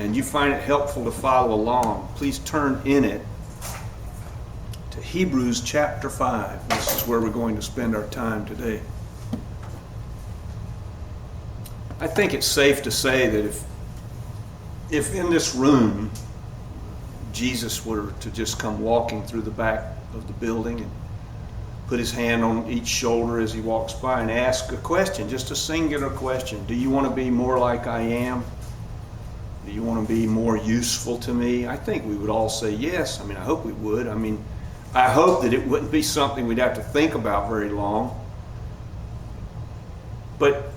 and you find it helpful to follow along, please turn in it to Hebrews chapter 5. This is where we're going to spend our time today. I think it's safe to say that if in this room Jesus were to just come walking through the back of the building and put his hand on each shoulder as he walks by and ask a question, just a singular question: do you want to be more like I am? Do you want to be more useful to me? I think we would all say yes. I mean, I hope we would. I mean, I hope that it wouldn't be something we'd have to think about very long. But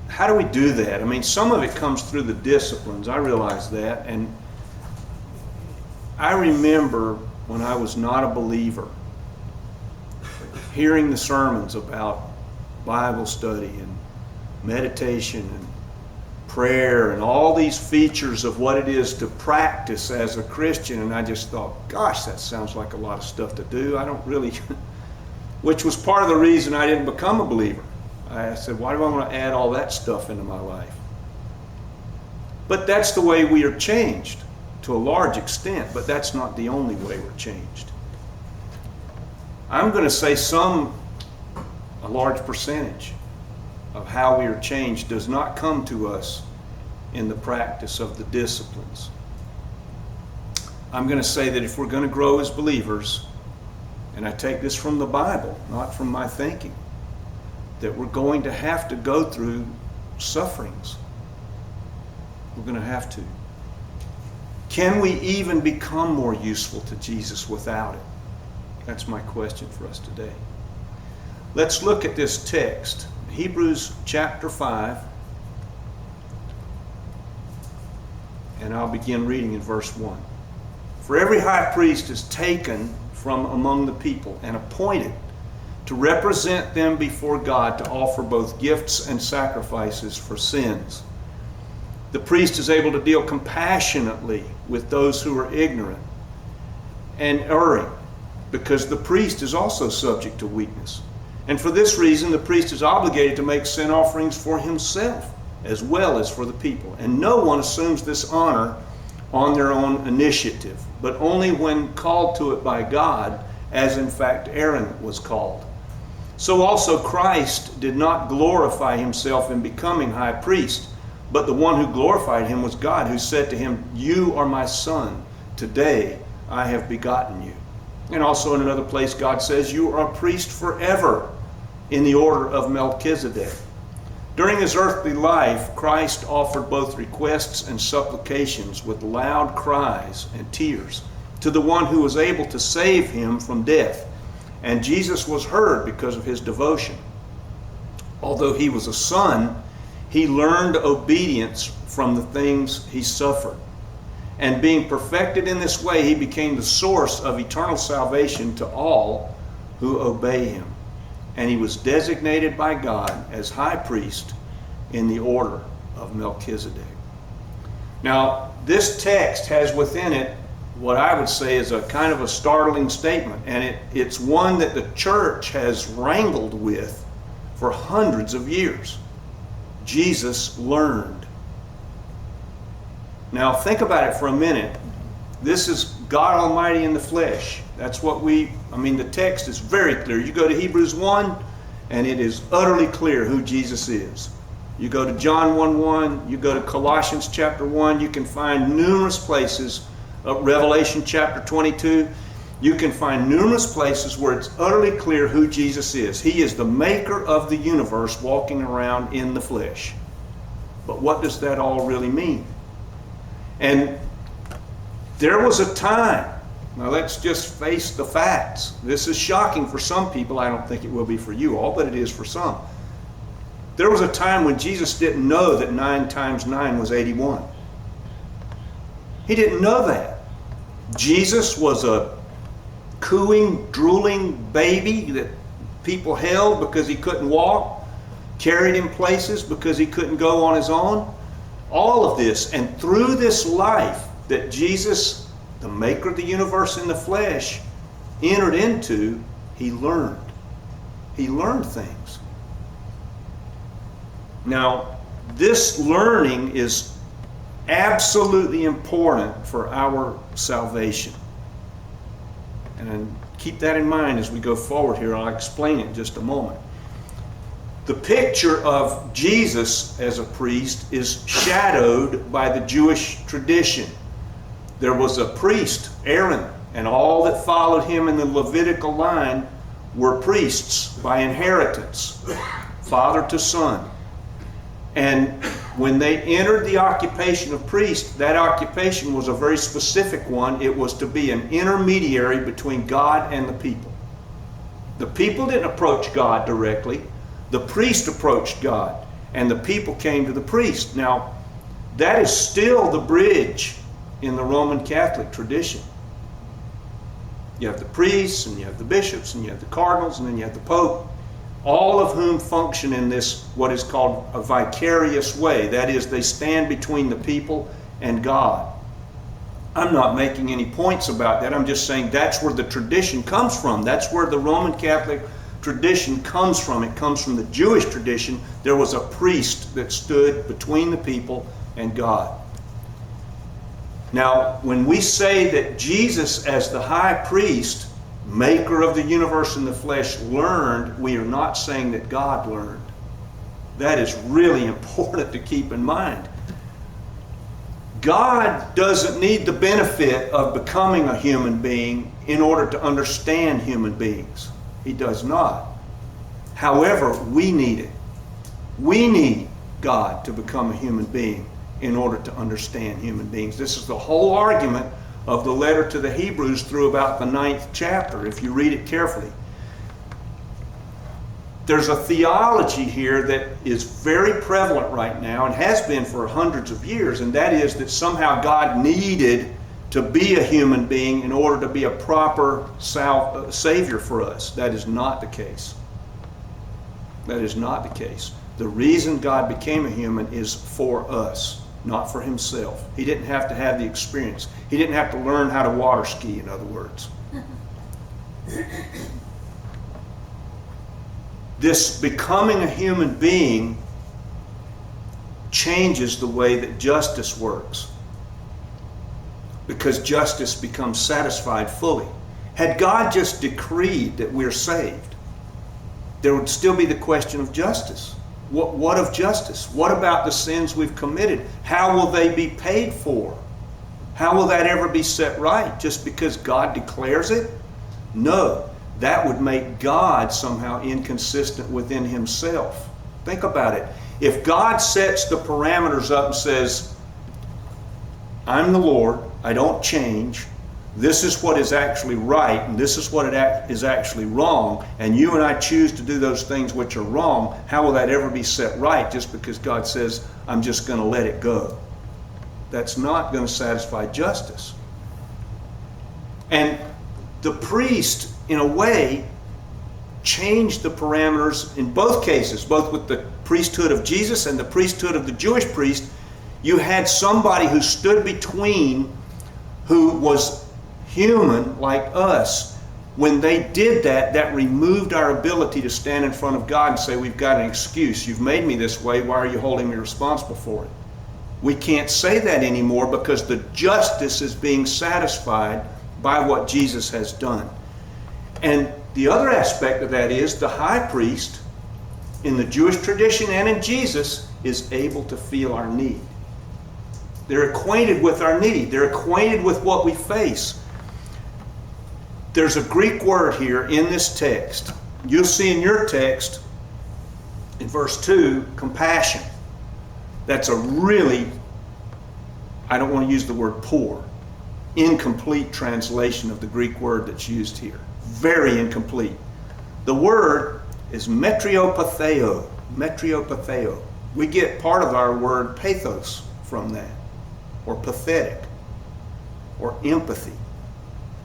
how do we do that? I mean, some of it comes through the disciplines. I realize that. And I remember when I was not a believer, hearing the sermons about Bible study and meditation and prayer and all these features of what it is to practice as a Christian, and I just thought, gosh, that sounds like a lot of stuff to do. I don't really, which was part of the reason I didn't become a believer. I said, why do I want to add all that stuff into my life? But that's the way we are changed to a large extent, but that's not the only way we're changed. I'm going to say a large percentage of how we are changed does not come to us in the practice of the disciplines. I'm going to say that if we're going to grow as believers, and I take this from the Bible, not from my thinking, that we're going to have to go through sufferings. We're going to have to. Can we even become more useful to Jesus without it? That's my question for us today. Let's look at this text. Hebrews chapter 5, and I'll begin reading in verse 1. For every high priest is taken from among the people and appointed to represent them before God, to offer both gifts and sacrifices for sins. The priest is able to deal compassionately with those who are ignorant and erring, because the priest is also subject to weakness. And for this reason, the priest is obligated to make sin offerings for himself as well as for the people. And no one assumes this honor on their own initiative, but only when called to it by God, as in fact Aaron was called. So also Christ did not glorify himself in becoming high priest, but the one who glorified him was God, who said to him, "You are my son, today I have begotten you." And also in another place God says, "You are a priest forever in the order of Melchizedek." During his earthly life, Christ offered both requests and supplications with loud cries and tears to the one who was able to save him from death. And Jesus was heard because of his devotion. Although he was a son, he learned obedience from the things he suffered. And being perfected in this way, he became the source of eternal salvation to all who obey him. And he was designated by God as high priest in the order of Melchizedek. Now, this text has within it what I would say is a kind of a startling statement, and it's one that the church has wrangled with for hundreds of years. Jesus learned. Now think about it for a minute. This is God Almighty in the flesh. That's what the text is very clear. You go to Hebrews 1, and it is utterly clear who Jesus is. You go to John 1:1, you go to Colossians chapter 1, you can find numerous places, Revelation chapter 22, you can find numerous places where it's utterly clear who Jesus is. He is the maker of the universe walking around in the flesh. But what does that all really mean? And there was a time, now let's just face the facts. This is shocking for some people. I don't think it will be for you all, but it is for some. There was a time when Jesus didn't know that 9 times 9 was 81. He didn't know that. Jesus was a cooing, drooling baby that people held because he couldn't walk, carried him places because he couldn't go on his own. All of this, and through this life that Jesus, the maker of the universe in the flesh, entered into, he learned. He learned things. Now, this learning is absolutely important for our salvation. And keep that in mind as we go forward here. I'll explain it in just a moment. The picture of Jesus as a priest is shadowed by the Jewish tradition. There was a priest, Aaron, and all that followed him in the Levitical line were priests by inheritance, father to son. And when they entered the occupation of priest, that occupation was a very specific one. It was to be an intermediary between God and the people. The people didn't approach God directly. The priest approached God, and the people came to the priest. Now, that is still the bridge in the Roman Catholic tradition. You have the priests, and you have the bishops, and you have the cardinals, and then you have the pope, all of whom function in this, what is called a vicarious way. That is, they stand between the people and God. I'm not making any points about that. I'm just saying that's where the tradition comes from. That's where the Roman Catholic tradition comes from. It comes from the Jewish tradition. There was a priest that stood between the people and God. Now, when we say that Jesus as the high priest, maker of the universe in the flesh, learned, we are not saying that God learned. That is really important to keep in mind. God doesn't need the benefit of becoming a human being in order to understand human beings. He does not. However, we need it. We need God to become a human being in order to understand human beings. This is the whole argument of the letter to the Hebrews through about the 9th chapter, if you read it carefully. There's a theology here that is very prevalent right now and has been for hundreds of years, and that is that somehow God needed to be a human being in order to be a proper Savior for us. That is not the case. That is not the case. The reason God became a human is for us, not for himself. He didn't have to have the experience. He didn't have to learn how to water ski, in other words. This becoming a human being changes the way that justice works, because justice becomes satisfied fully. Had God just decreed that we're saved, there would still be the question of justice. What of justice? What about the sins we've committed? How will they be paid for? How will that ever be set right? Just because God declares it? No. That would make God somehow inconsistent within himself. Think about it. If God sets the parameters up and says, I'm the Lord, I don't change, this is what is actually right, and this is what is actually wrong, and you and I choose to do those things which are wrong, how will that ever be set right just because God says, I'm just going to let it go? That's not going to satisfy justice. And the priest, in a way, changed the parameters in both cases, both with the priesthood of Jesus and the priesthood of the Jewish priest. You had somebody who stood between, who was human like us. When they did that, that removed our ability to stand in front of God and say, we've got an excuse. You've made me this way. Why are you holding me responsible for it? We can't say that anymore because the justice is being satisfied by what Jesus has done. And the other aspect of that is the high priest in the Jewish tradition and in Jesus is able to feel our need. They're acquainted with our need. They're acquainted with what we face. There's a Greek word here in this text. You'll see in your text, in verse 2, compassion. That's a really, I don't want to use the word poor, incomplete translation of the Greek word that's used here. Very incomplete. The word is metriopatheo. Metriopatheo. We get part of our word pathos from that, or pathetic, or empathy.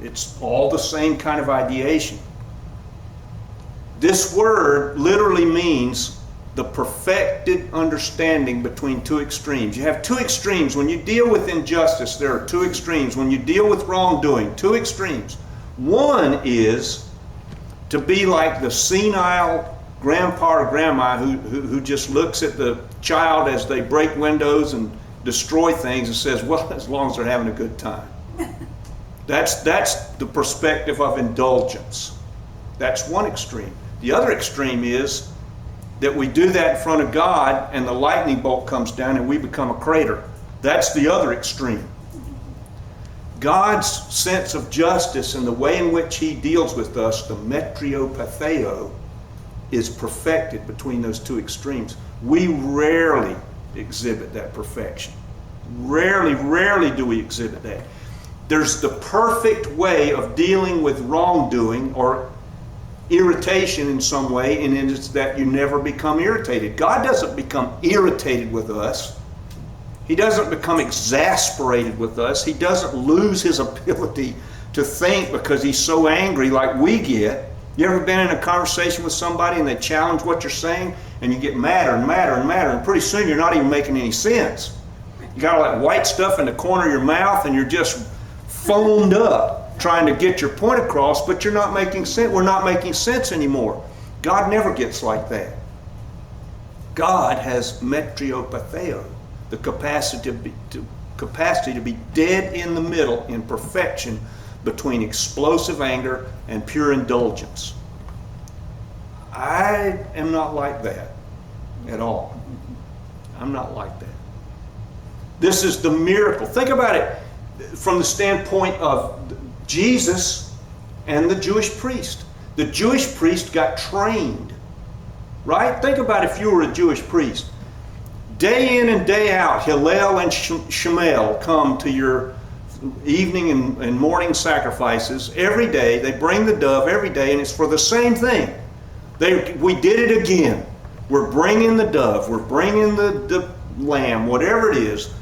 It's all the same kind of ideation. This word literally means the perfected understanding between two extremes. You have two extremes. When you deal with injustice, there are two extremes. When you deal with wrongdoing, two extremes. One is to be like the senile grandpa or grandma who just looks at the child as they break windows and destroy things and says, well, as long as they're having a good time. That's the perspective of indulgence. That's one extreme. The other extreme is that we do that in front of God and the lightning bolt comes down and we become a crater. That's the other extreme. God's sense of justice and the way in which he deals with us, the metriopatheo, is perfected between those two extremes. We rarely exhibit that perfection. Rarely do we exhibit that. There's the perfect way of dealing with wrongdoing or irritation in some way, and it's that you never become irritated. God doesn't become irritated with us. He doesn't become exasperated with us. He doesn't lose his ability to think because he's so angry like we get. You ever been in a conversation with somebody and they challenge what you're saying and you get madder and madder and madder, and pretty soon you're not even making any sense. You got all that white stuff in the corner of your mouth and you're just foamed up trying to get your point across, but you're not making sense. We're not making sense anymore. God never gets like that. God has metriopatheo, the capacity to be dead in the middle in perfection between explosive anger and pure indulgence. I am not like that at all. I'm not like that. This is the miracle. Think about it from the standpoint of Jesus and the Jewish priest. The Jewish priest got trained, right? Think about if you were a Jewish priest. Day in and day out, Hillel and Shemel come to your evening and morning sacrifices every day. They bring the dove every day, and it's for the same thing. We did it again. We're bringing the dove. We're bringing the lamb, whatever it is.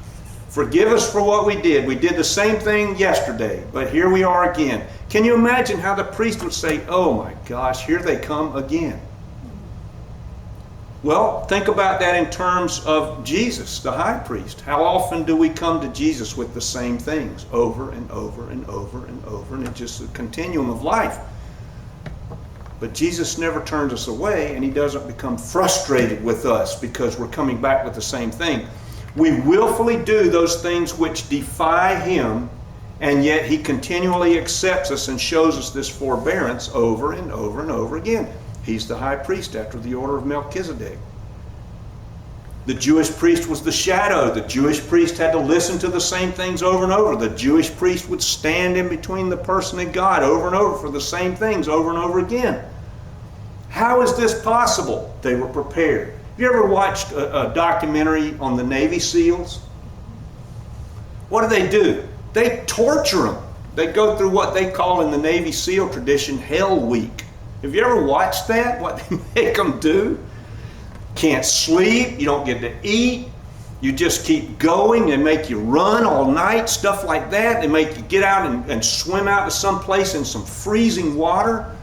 Forgive us for what we did. We did the same thing yesterday, but here we are again. Can you imagine how the priest would say, oh my gosh, here they come again? Well, think about that in terms of Jesus, the high priest. How often do we come to Jesus with the same things over and over and over and over, and it's just a continuum of life? But Jesus never turns us away, and he doesn't become frustrated with us because we're coming back with the same thing. We willfully do those things which defy him, and yet he continually accepts us and shows us this forbearance over and over and over again. He's the high priest after the order of Melchizedek. The Jewish priest was the shadow. The Jewish priest had to listen to the same things over and over. The Jewish priest would stand in between the person and God over and over for the same things over and over again. How is this possible? They were prepared. Have you ever watched a documentary on the Navy SEALs? What do? They torture them. They go through what they call in the Navy SEAL tradition Hell Week. Have you ever watched that? What they make them do? Can't sleep, you don't get to eat, you just keep going. They make you run all night, stuff like that. They make you get out and swim out to some place in some freezing water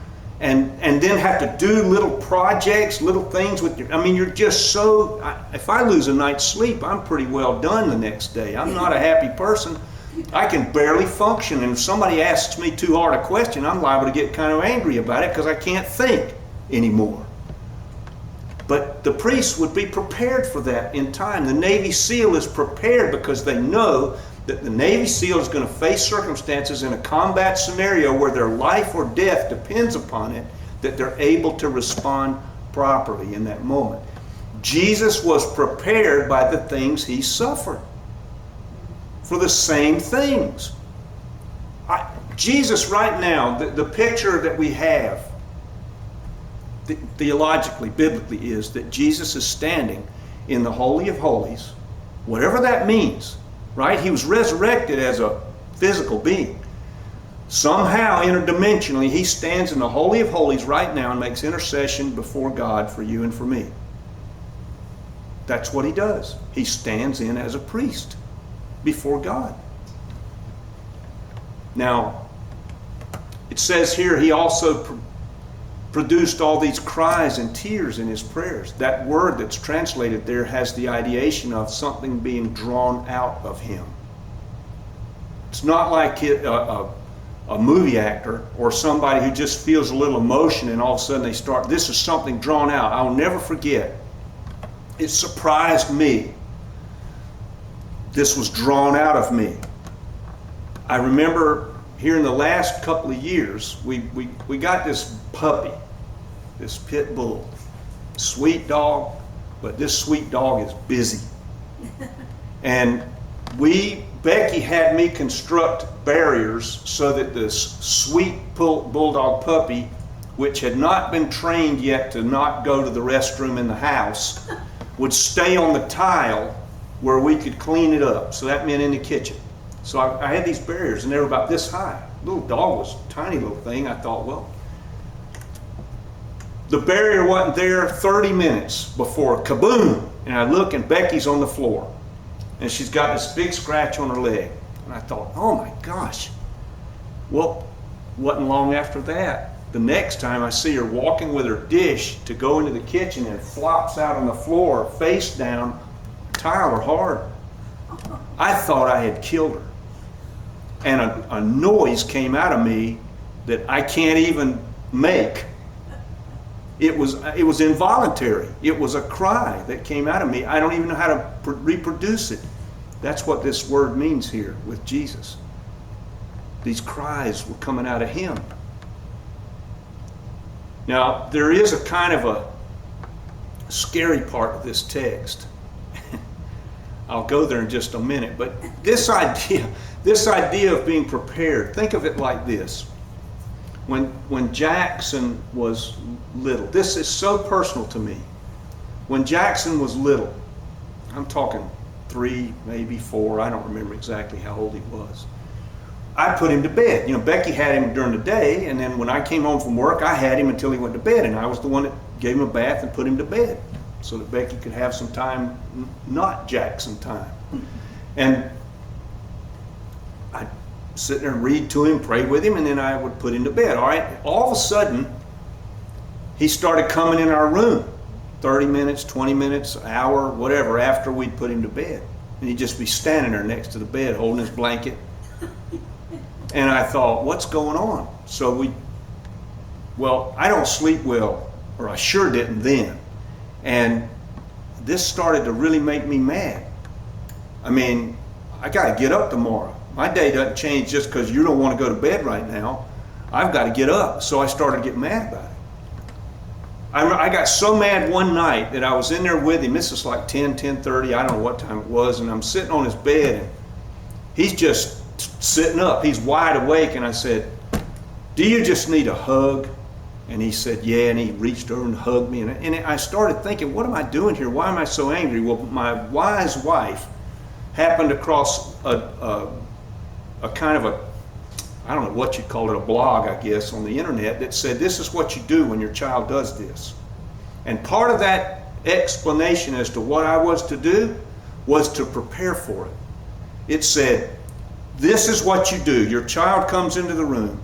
and then have to do little projects, little things with your, I mean, you're just so, if I lose a night's sleep, I'm pretty well done the next day. I'm not a happy person. I can barely function, and if somebody asks me too hard a question, I'm liable to get kind of angry about it because I can't think anymore. But the priests would be prepared for that in time. The Navy SEAL is prepared because they know that the Navy SEAL is going to face circumstances in a combat scenario where their life or death depends upon it, that they're able to respond properly in that moment. Jesus was prepared by the things he suffered for the same things. Jesus right now, the picture that we have theologically, biblically, is that Jesus is standing in the Holy of Holies, whatever that means, right? He was resurrected as a physical being. Somehow, interdimensionally, he stands in the Holy of Holies right now and makes intercession before God for you and for me. That's what he does. He stands in as a priest before God. Now, it says here he also produced all these cries and tears in his prayers. That word that's translated there has the ideation of something being drawn out of him. It's not like a movie actor or somebody who just feels a little emotion and all of a sudden they start, this is something drawn out. I'll never forget. It surprised me this was drawn out of me. I remember here in the last couple of years, we got this puppy, this pit bull, sweet dog, but this sweet dog is busy. And Becky had me construct barriers so that this sweet bulldog puppy, which had not been trained yet to not go to the restroom in the house, would stay on the tile where we could clean it up. So that meant in the kitchen. So I had these barriers, and they were about this high. Little dog was a tiny little thing. I thought, well, the barrier wasn't there 30 minutes before kaboom, and I look and Becky's on the floor, and she's got this big scratch on her leg. And I thought, oh my gosh. Well, wasn't long after that, the next time I see her walking with her dish to go into the kitchen and flops out on the floor, face down, tile her hard. I thought I had killed her. And a noise came out of me that I can't even make. It was involuntary. It was a cry that came out of me. I don't even know how to reproduce it. That's what this word means here with Jesus. These cries were coming out of him. Now, there is a kind of a scary part of this text. I'll go there in just a minute, but this idea of being prepared, think of it like this. When Jackson was little, this is so personal to me. When Jackson was little, I'm talking 3, maybe 4, I don't remember exactly how old he was. I put him to bed. You know, Becky had him during the day, and then when I came home from work, I had him until he went to bed, and I was the one that gave him a bath and put him to bed so that Becky could have some time, not Jackson time. And I'd sit there and read to him, pray with him, and then I would put him to bed. All right. All of a sudden, he started coming in our room 30 minutes, 20 minutes, an hour, whatever, after we'd put him to bed. And he'd just be standing there next to the bed holding his blanket. And I thought, what's going on? So I don't sleep well, or I sure didn't then. And this started to really make me mad. I mean, I got to get up tomorrow. My day doesn't change just because you don't want to go to bed right now. I've got to get up. So I started getting mad about it. I got so mad one night that I was in there with him. This is like 10:30, I don't know what time it was, and I'm sitting on his bed, and he's just sitting up. He's wide awake, and I said, do you just need a hug? And he said, yeah, and he reached over and hugged me. And I started thinking, what am I doing here? Why am I so angry? Well, my wise wife happened across a kind of I don't know what you'd call it, a blog, I guess, on the internet that said this is what you do when your child does this. And part of that explanation as to what I was to do was to prepare for it. It said, this is what you do. Your child comes into the room.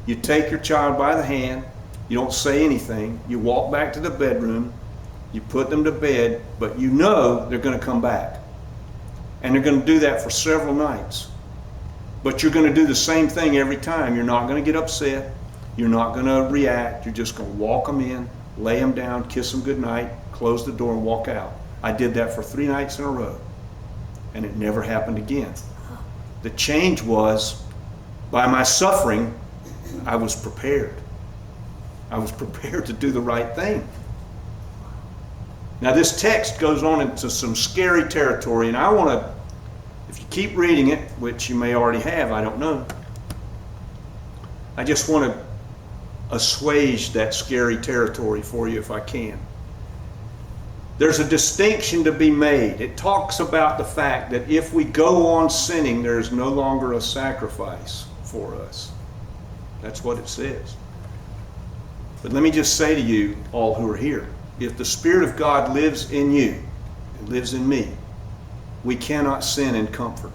You take your child by the hand. You don't say anything. You walk back to the bedroom. You put them to bed, but you know they're going to come back. And they're going to do that for several nights. But you're going to do the same thing every time. You're not going to get upset. You're not going to react. You're just going to walk them in, lay them down, kiss them goodnight, close the door, and walk out. I did that for 3 nights in a row, and it never happened again. The change was, by my suffering, I was prepared. I was prepared to do the right thing. Now this text goes on into some scary territory, and I want to, if you keep reading it, which you may already have, I don't know, I just want to assuage that scary territory for you if I can. There's a distinction to be made. It talks about the fact that if we go on sinning, there's no longer a sacrifice for us. That's what it says. But let me just say to you, all who are here, if the Spirit of God lives in you and lives in me, we cannot sin in comfort.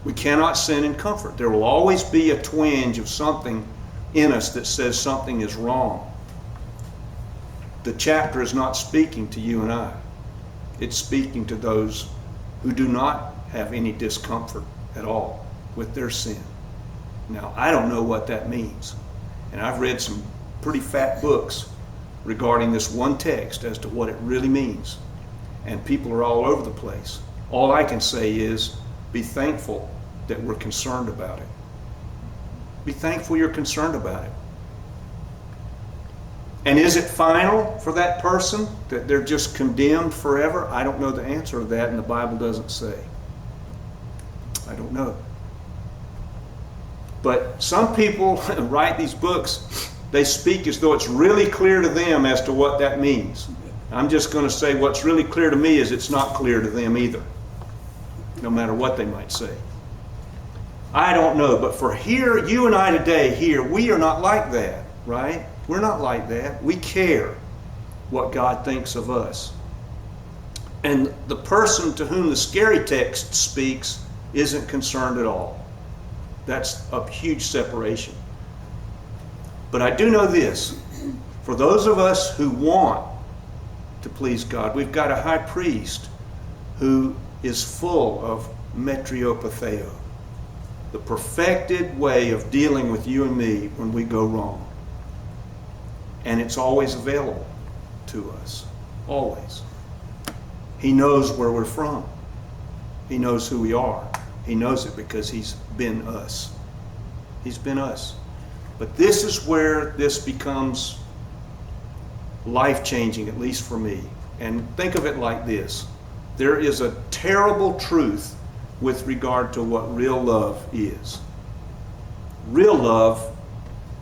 We cannot sin in comfort. There will always be a twinge of something in us that says something is wrong. The chapter is not speaking to you and I. It's speaking to those who do not have any discomfort at all with their sin. Now, I don't know what that means. And I've read some pretty fat books regarding this one text as to what it really means. And people are all over the place. All I can say is be thankful that we're concerned about it. Be thankful you're concerned about it. And is it final for that person, that they're just condemned forever? I don't know the answer to that, and the Bible doesn't say. I don't know. But some people write these books, they speak as though it's really clear to them as to what that means. I'm just going to say what's really clear to me is it's not clear to them either, no matter what they might say. I don't know, but for here, you and I today here, we are not like that, right? We're not like that. We care what God thinks of us. And the person to whom the scary text speaks isn't concerned at all. That's a huge separation. But I do know this. For those of us who want to please God, we've got a high priest who is full of metriopatheo, the perfected way of dealing with you and me when we go wrong. And it's always available to us. Always. He knows where we're from. He knows who we are. He knows it because he's been us. He's been us. But this is where this becomes life-changing, at least for me. And think of it like this. There is a terrible truth with regard to what real love is. Real love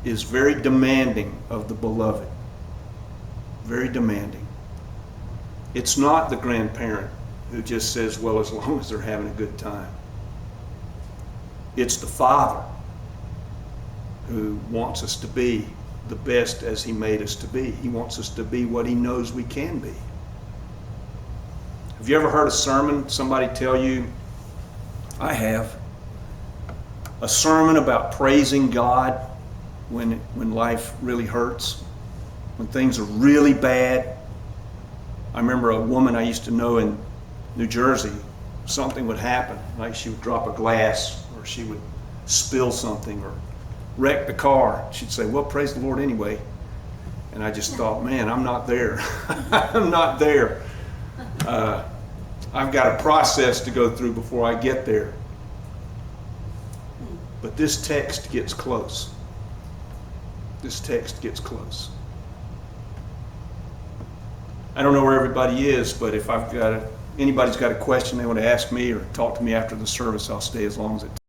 is very demanding of the beloved. Very demanding. It's not the grandparent who just says, well, as long as they're having a good time. It's the Father who wants us to be the best as He made us to be. He wants us to be what He knows we can be. Have you ever heard a sermon, somebody tell you, I have, a sermon about praising God when life really hurts, when things are really bad? I remember a woman I used to know in New Jersey, something would happen, like she would drop a glass, or she would spill something, or wreck the car. She'd say, well, praise the Lord anyway. And I just thought, man, I'm not there. I'm not there. I've got a process to go through before I get there. But this text gets close. This text gets close. I don't know where everybody is, but if anybody's got a question they want to ask me or talk to me after the service, I'll stay as long as it takes.